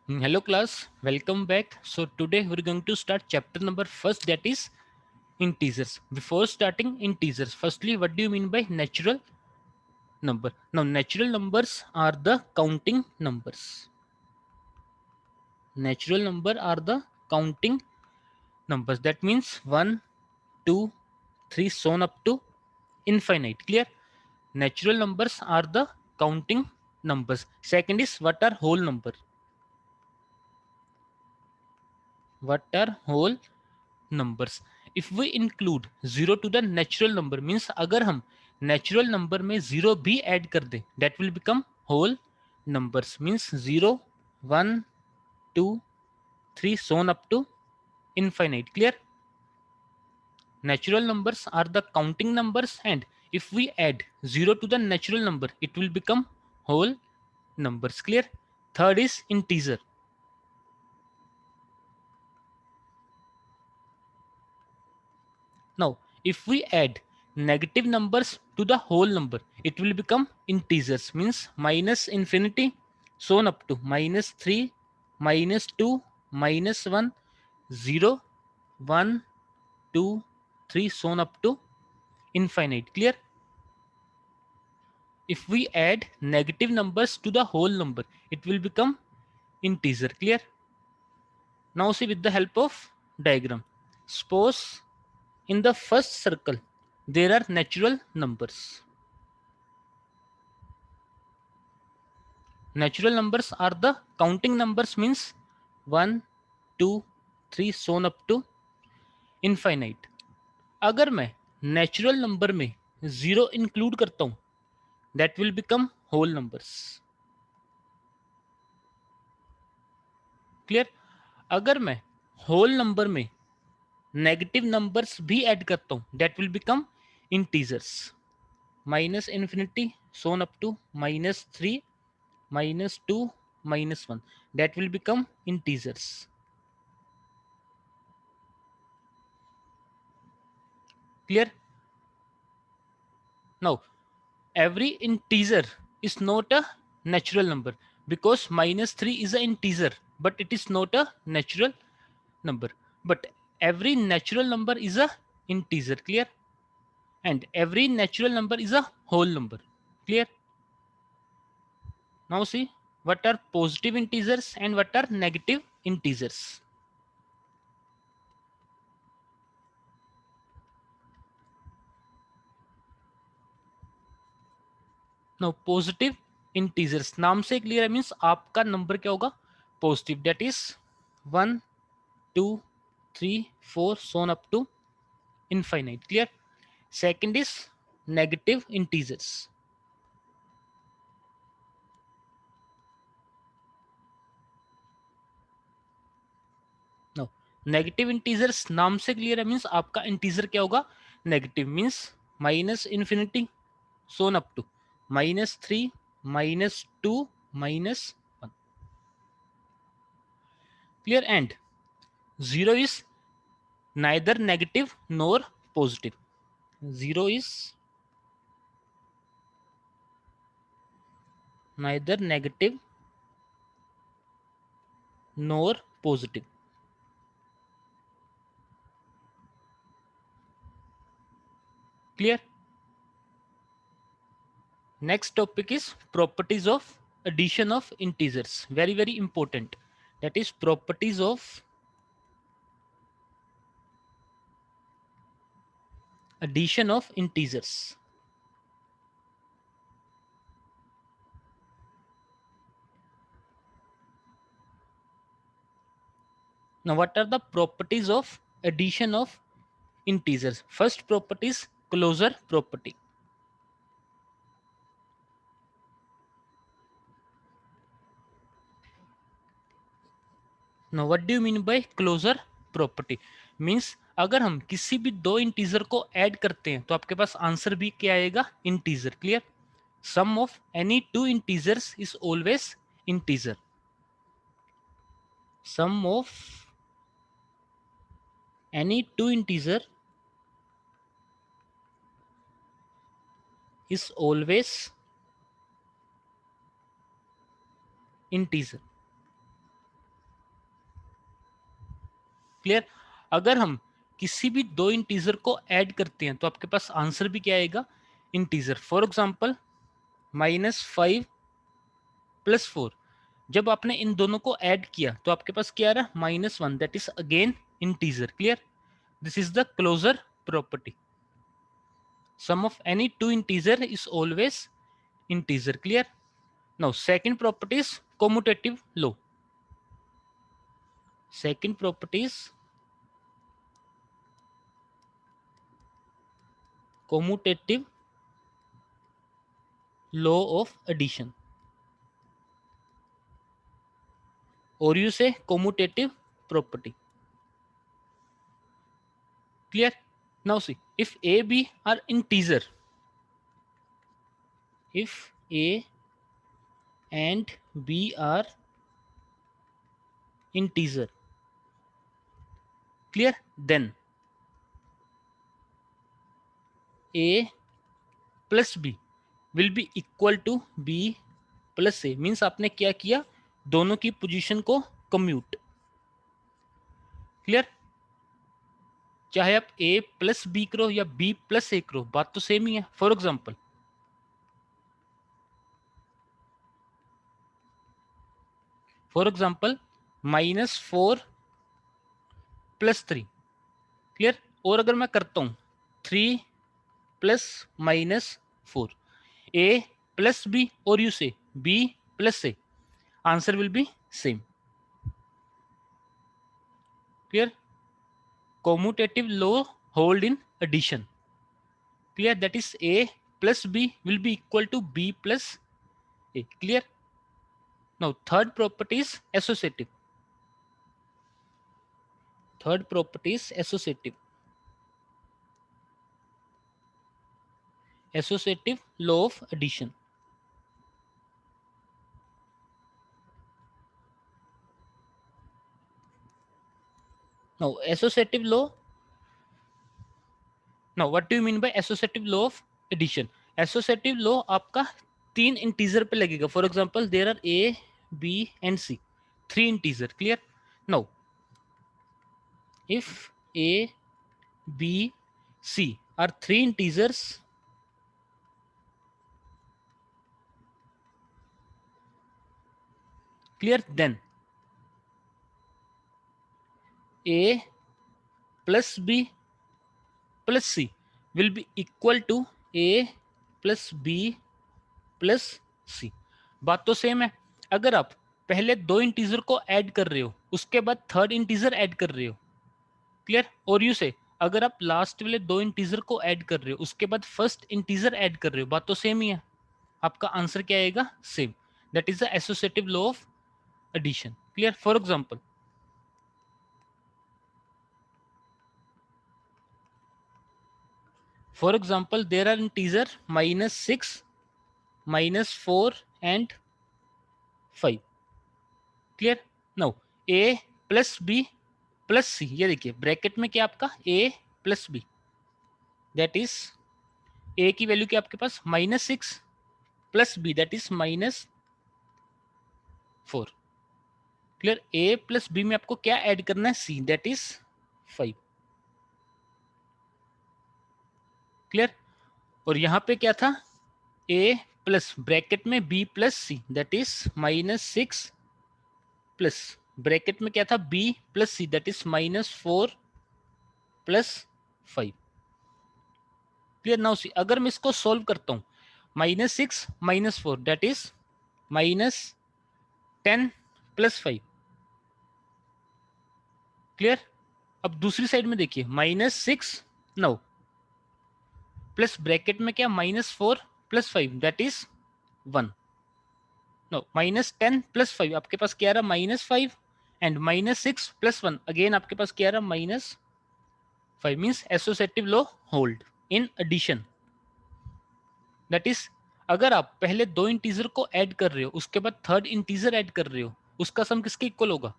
Hello class, welcome back. So today we're going to start chapter number first, that is integers. Before starting integers, firstly what do you mean by natural number? Now natural numbers are the counting numbers. Natural number are the counting numbers. That means 1, 2, 3 so on up to infinite. Clear? Natural numbers are the counting numbers. Second is what are whole number? What are whole numbers? If we include zero to the natural number means अगर हम natural number में zero भी add कर दें that will become whole numbers means 0 1 2 3 so on up to infinite. Clear? Natural numbers are the counting numbers, and if we add 0 to the natural number it will become whole numbers. Clear? Third is integer. Now, if we add negative numbers to the whole number, it will become integers, means minus infinity, so on up to minus 3, minus 2, minus 1, 0, 1, 2, 3, so on up to infinite. Clear? If we add negative numbers to the whole number, it will become integer. Clear? Now see with the help of diagram. Suppose in the first circle there are natural numbers. Natural numbers are the counting numbers means 1, 2, 3 so on up to infinite. अगर मैं natural number में zero include करता हूं that will become whole numbers. Clear? अगर मैं whole number में negative numbers भी add करता हूं that will become integers. Minus infinity so up to minus 3 minus 2 minus 1 that will become integers. Clear? Now every integer is not a natural number because minus 3 is an integer but it is not a natural number, but every natural number is a integer. Clear? And every natural number is a whole number. Clear? Now see what are positive integers and what are negative integers. Now positive integers नाम से clear है, means आपका number क्या होगा? Positive. That is 1 2 3 4 so on up to infinite. Clear? Second is negative integers. Now negative integers नाम से clear है, means आपका इंटीजर क्या होगा? Negative. Means minus infinity so on up to minus 3 minus 2 minus 1. Clear? And zero is neither negative nor positive. Zero is neither negative nor positive. Clear? Next topic is properties of addition of integers. Very, very important. That is properties of addition of integers. Now, what are the properties of addition of integers? First property is closure property. Now, what do you mean by closure property? Means अगर हम किसी भी दो integer को add करते हैं तो आपके पास आंसर भी क्या आएगा? Integer. Clear? Sum of any two integers is always integer. Sum of any two integer is always integer. Clear? अगर हम किसी भी दो इंटीजर को ऐड करते हैं तो आपके पास आंसर भी क्या आएगा? इंटीजर। फॉर एग्जाम्पल -5 + 4, जब आपने इन दोनों को ऐड किया तो आपके पास क्या आ रहा? -1, that is again integer. Clear? This is the closure property. Sum of any two integer is always integer. Clear? Now second property is commutative law. Second property is commutative law of addition, or you say commutative property. Clear? Now see, if a b are integer, if a and b are integer, clear, then a plus b will be equal to b plus a. Means आपने क्या किया? दोनों की position को commute. Clear? चाहे आप a plus B करो या b प्लस ए करो, बात तो सेम ही है। For example -4 + 3। क्लियर? और अगर मैं करता हूं 3 + -4, a प्लस बी और यू से b plus A, answer will be same. Clear? commutative law hold in addition. Clear? That is a plus b will be equal to b plus a. Clear? Now third property is associative. Third property is associative. Associative law of addition. Now associative law. Now what do you mean by associative law of addition? Associative law आपका 3 integer पे लगेगा। For example there are a, b and c, 3 integer. Clear? Now if a, b, c are 3 integers, clear, then a plus b plus c will be equal to a plus b plus c. बात तो same है। अगर आप पहले दो integer को add कर रहे हो, उसके बाद थर्ड इंटीजर ऐड कर रहे हो, क्लियर, और यू से अगर आप लास्ट वाले दो इंटीजर को ऐड कर रहे हो, उसके बाद फर्स्ट इंटीजर ऐड कर रहे हो, बात तो सेम ही है। आपका आंसर क्या आएगा? Same. That is the associative law of addition. Clear? For example there are integer -6, -4 and 5. Clear? Now a plus b plus c, ये देखिए ब्रैकेट में क्या आपका a plus b, that is a की वैल्यू क्या आपके पास -6 plus b that is -4। Clear? a plus b में आपको क्या ऐड करना है? c, that is 5। क्लियर? और यहां पे क्या था? a प्लस ब्रैकेट में b plus see that is -6 plus bracket में क्या था? b plus see that is -4 plus 5। Clear? Now सी, अगर मैं इसको सोल्व करता हूं, -6 -4 दैट इज -10 प्लस 5। क्लियर? अब दूसरी साइड में देखिए -6 9 प्लस ब्रैकेट में क्या? -4 plus 5 that is 1। No, -10 plus 5 आपके पास क्या आ रहा? -5 एंड -6 प्लस 1 अगेन आपके पास क्या आ रहा? -5। Means associative law hold in addition. That is अगर आप पहले दो इंटीजर को ऐड कर रहे हो, उसके बाद थर्ड इंटीजर ऐड कर रहे हो, उसका सम किसके इक्वल होगा?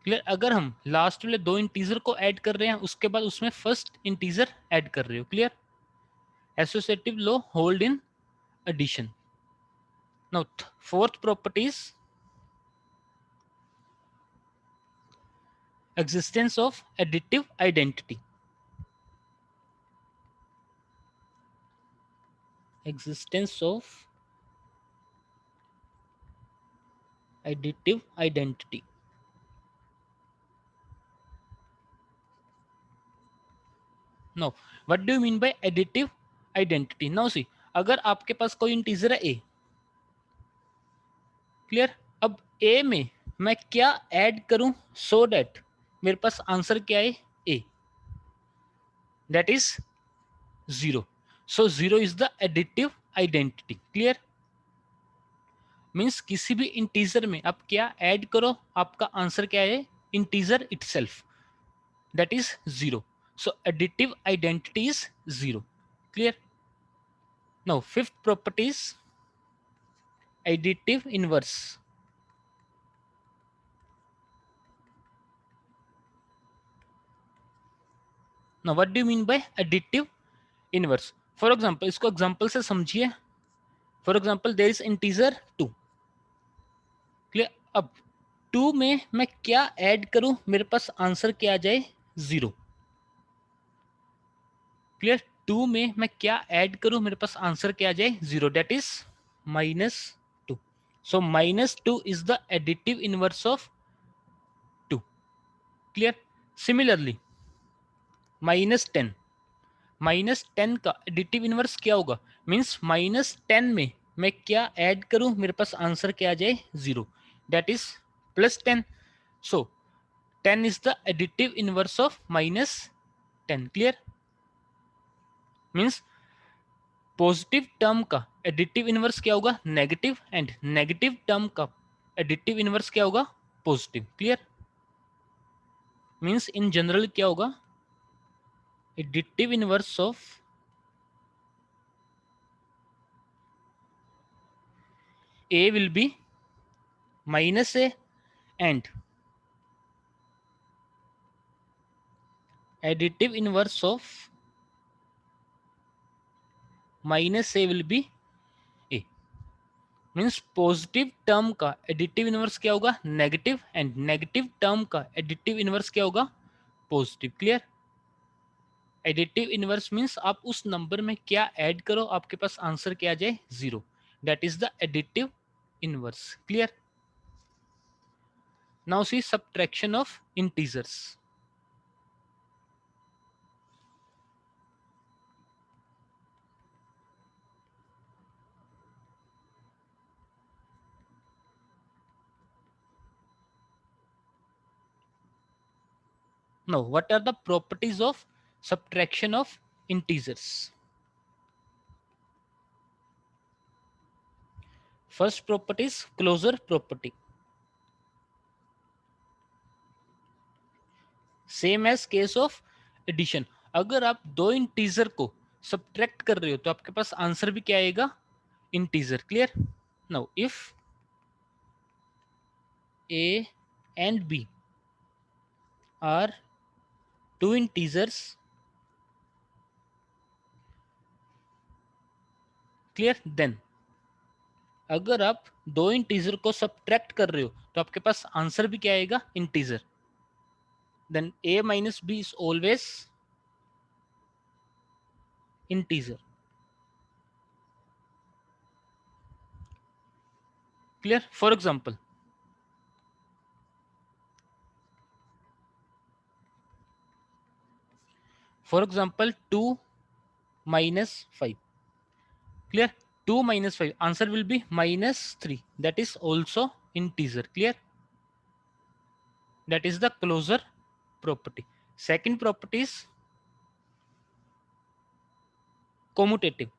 क्लियर? अगर हम लास्ट वाले दो इंटीजर को ऐड कर रहे हैं, उसके बाद उसमें फर्स्ट इंटीजर ऐड कर रहे हो। Clear? Associative law hold in addition. Now fourth property is existence of additive identity. Existence of additive identity. Now, what do you mean by additive identity? Now see, अगर आपके पास कोई integer है a, clear, अब a में मैं क्या add करूं so that मेरे पास आंसर क्या है a, that is 0. So 0 is the additive identity. Clear? Means किसी भी इंटीजर में आप क्या ऐड करो, आपका आंसर क्या है, integer itself, that is 0. So additive identity is 0. Clear? Now fifth property is additive inverse. Now what do you mean by additive inverse? For example, इसको एग्जांपल से समझिए. For example there is integer 2. Clear? अब 2 में मैं क्या add करूं, मेरे पास answer क्या आ जाए, 0. क्लियर? 2 में मैं क्या ऐड करूं, मेरे पास आंसर क्या आ जाए, 0, that is -2. So -2 is the additive inverse of 2. Clear? Similarly -10, -10 का एडिटिव इनवर्स क्या होगा, मीन्स -10 में मैं क्या ऐड करूं, मेरे पास आंसर क्या आ जाए, 0, that is +10. So 10 is the additive inverse of -10. Clear? Means positive term का एडिटिव इनवर्स क्या होगा, नेगेटिव, एंड नेगेटिव टर्म का एडिटिव इनवर्स क्या होगा, positive. Clear? Means in general क्या होगा, additive inverse of A will be -a and additive inverse of -a will be a. Means positive term का additive inverse क्या होगा, negative, and negative term का additive inverse क्या होगा, positive. Clear? Additive inverse means आप उस number में क्या ऐड करो, आपके पास आंसर क्या आ जाए, 0, that is the additive inverse. Clear? Now C subtraction of integers. Now, what are the properties of subtraction of integers? First property is closure property. Same as case of addition. अगर आप दो integer को subtract कर रहे हो तो आपके पास answer भी क्या आएगा, integer. Clear? Now if a and b are two integers, clear, then अगर आप दो इंटीजर को सब्ट्रैक्ट कर रहे हो तो आपके पास आंसर भी क्या आएगा, integer. Then a minus b is always integer. Clear? For example, for example 2 minus 5. Clear? 2 minus 5, answer will be -3, that is also integer. Clear? That is the closure property. Second property is commutative.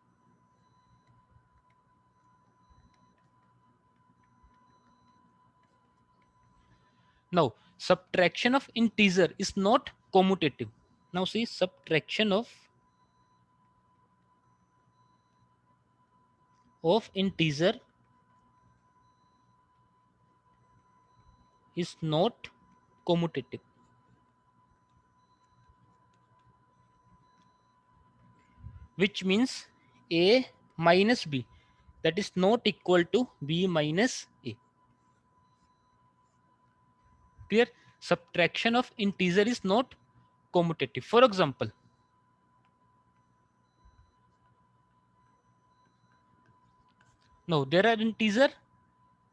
Now subtraction of integer is not commutative. Now see, subtraction of integer is not commutative, which means a minus b, that is not equal to b minus a. Clear? subtraction of integer is not commutative. For example, now there are integer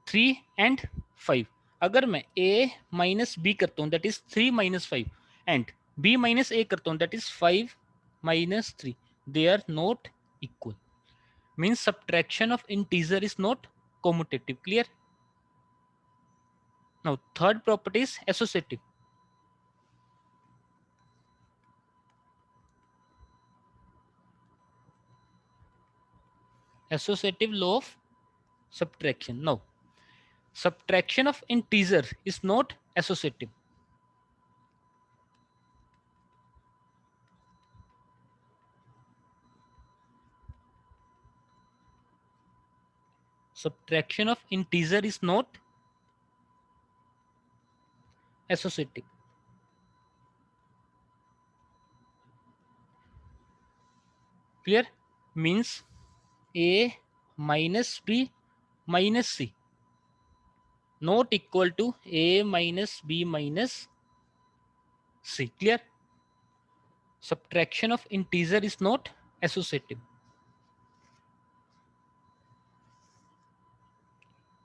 3 and 5. अगर मैं a minus b करता हूँ that is 3 minus 5 and b minus a करता हूँ that is 5 minus 3, they are not equal. Means subtraction of integer is not commutative. Clear? Now third property is associative. Associative law of subtraction. Now subtraction of integer is not associative. Subtraction of integer is not associative. Clear? Means a minus b minus c not equal to a minus b minus c. Clear? Subtraction of integer is not associative.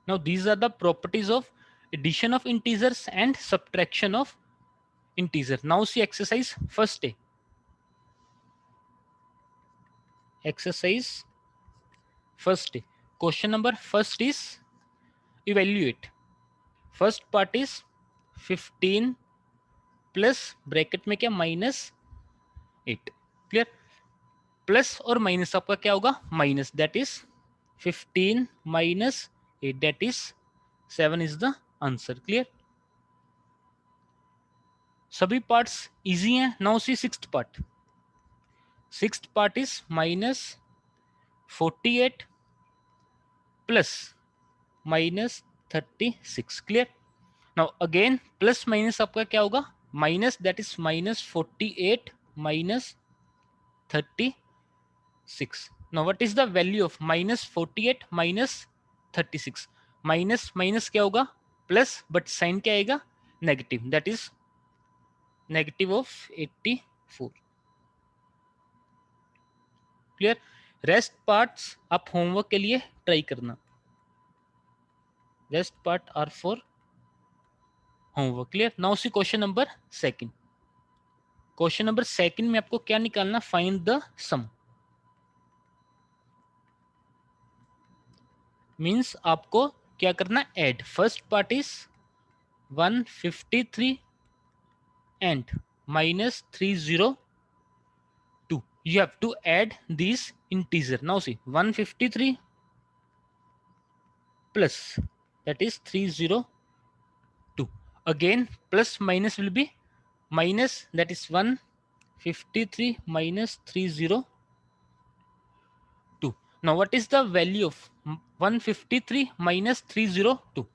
Now these are the properties of addition of integers and subtraction of integer. Now see exercise first A. Exercise first A. Question number first is evaluate. First part is 15 plus bracket में क्या minus 8. Clear? Plus और minus आपका क्या होगा minus, that is 15 minus 8 that is 7 is the answer. Clear? सभी parts easy हैं. Now see sixth part. Sixth part is minus 48 plus minus 36. Clear? Now again plus minus आपका क्या होगा minus, that is minus 48 minus 36. Now what is the value of minus 48 minus 36? Minus minus क्या होगा plus, but sign क्या आएगा negative, that is negative of 84. Clear? Rest parts आप homework के लिए ट्राई करना. Rest part are for homework. Clear? Now see question number second. Question number second में आपको क्या निकालना, फाइंड द सम. मींस आपको क्या करना, add. First part is 153 and minus 302. You have to add these integer. Now see 153 plus, that is 302. Again plus minus will be minus, that is 153 minus 302. Now what is the value of 153 minus 302?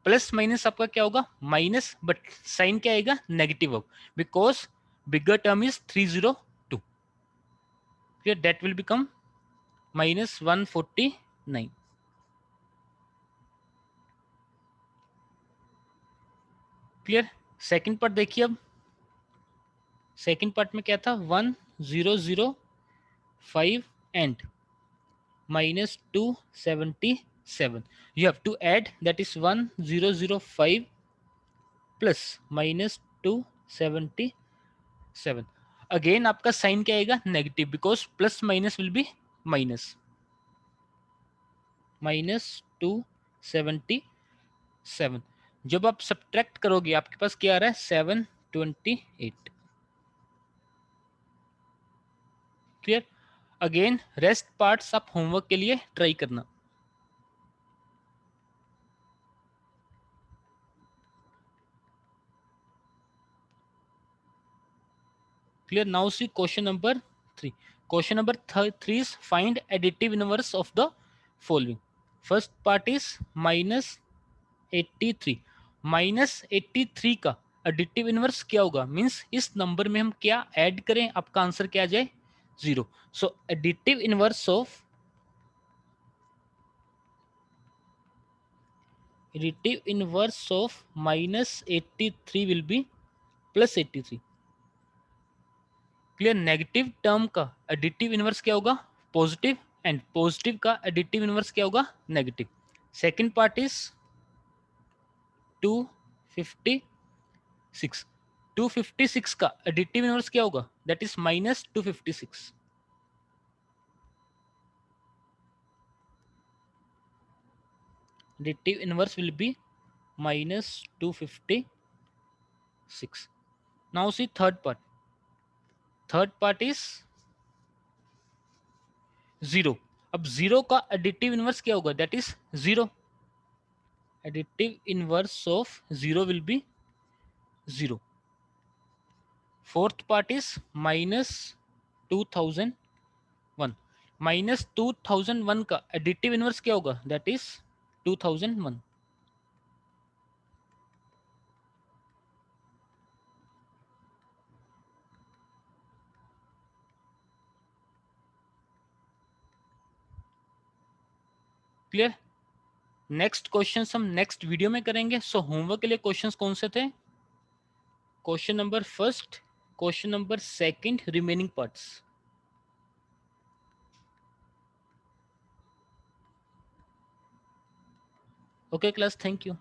Plus minus आपका क्या होगा minus, but sign क्या आएगा negative होगा, because bigger term is 302. Clear? That will become minus 149. Clear? Second part देखिए. अब second part में क्या था 1005 and minus 277. You have to add, that is 1005 plus minus 277. Again आपका साइन क्या आएगा negative, because plus minus will be minus. Minus 277. जब आप सब्ट्रैक्ट करोगे आपके पास क्या आ रहा है 728. क्लियर? अगेन रेस्ट पार्ट्स आप होमवर्क के लिए ट्राई करना. Clear? Now see question number 3. Question number 3 is find additive inverse of the following. First part is minus 83. Minus 83 का एडिटिव इनवर्स क्या होगा, मींस इस नंबर में हम क्या ऐड करें आपका आंसर क्या आ जाए 0. So additive inverse of additive inverse of minus 83 will be plus 83. Clear. Negative term का एडिटिव इनवर्स क्या होगा? पॉजिटिव. एंड पॉजिटिव का एडिटिव इनवर्स क्या होगा? नेगेटिव. Second part is 256. 256 का एडिटिव इनवर्स क्या होगा? That is minus 256. additive inverse will be minus 256. Now see third part. Third part is 0. अब 0 का additive inverse क्या होगा? That is 0. Additive inverse of 0 will be 0. Fourth part is minus 2001. Minus 2001 का additive inverse क्या होगा? That is 2001. Clear. Next question हम next video में करेंगे. सो होमवर्क के लिए क्वेश्चंस कौन से थे? Question number first, question number second, remaining parts. Okay class, thank you.